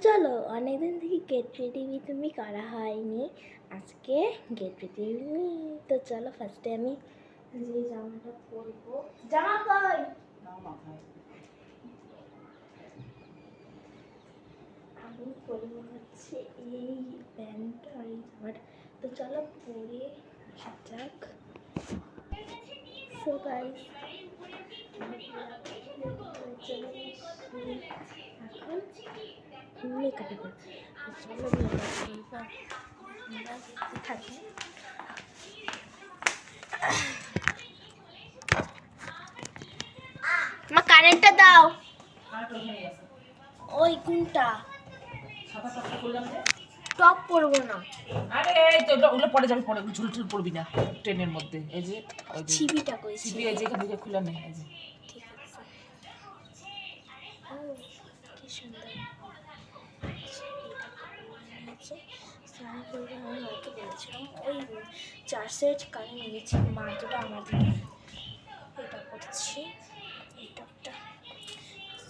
চলো অনেকদিন থেকে গেট রেডি উইথ মি করা হয়নি, আজকে গেট রেডি উইথ মি। তো চলো ফার্স্টে আমি যে জামাটা পরবো, জামা কই আমি পরবো হচ্ছে এই প্যান্ট আর এই জামাটা। তো চলো পরে আসা যাক। সো গাইস এখন মেকআপে করছি। চলো মেকআপ থাকি। মা কারেন্টটা দাও। ওই কোনটা টপ পরবো না। আরে এই তো ওগুলো পরে যাবে, পরে ঝুল ঝুল পড়বি না ট্রেনের মধ্যে। এই যে ওই যে ছিবিটা কই? ছিপি এই যে এখান থেকে খোলা নেই। এই যে ঠিক আছে। ও কি সুন্দর স্নান করবে। আমি মাকে বলেছিলাম ওই 4 সেট কানে নিয়েছি, মা দুটো আমার দিকে এটা করছি এই টপটা।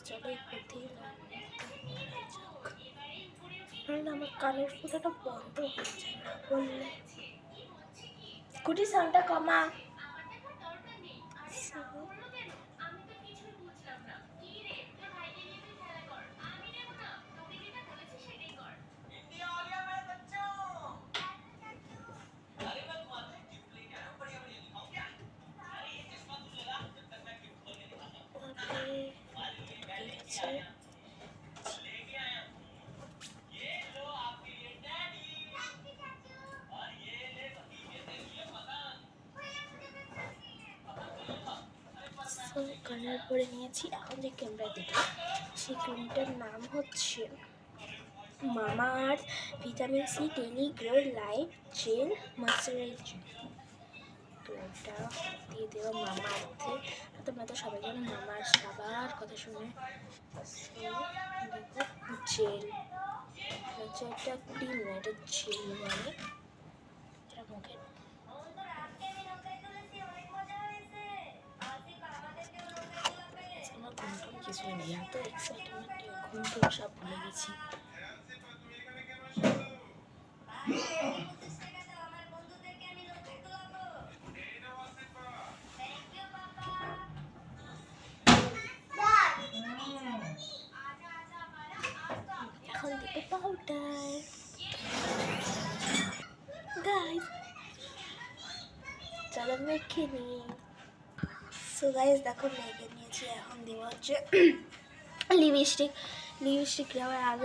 চলো একটু দিয়ে আমার কানের ফুটাটা বন্ধ হয়ে যায় না বললে। কুটি সাউন্ডটা কমা। কানের পরে নিয়েছি। এখন যে ক্রিমটা দিলাম সেই ক্রিমটার নাম হচ্ছে Mamaearth vitamin C daily glow light gel moisturiser. ক্রিমটা দিয়ে দেওয়া মামা আর্থে। তোমরা তো সবাই জানো মামা আর্থ সবার কথা শুনে। জেল হচ্ছে একটা ক্রিম না, এটা জেল মানে এটা মুখে কিছুই নেই। এত এক্সাইটমেন্ট ঘুমটুম সব ভুলে গেছি। এখন দিকে পাউডার গাইস, চলো মেখে নিই। সো গাইস দেখো মেখে নিয়েছি। এখন দেওয়া হচ্ছে লিপস্টিক। লিপস্টিক দেওয়ার আগে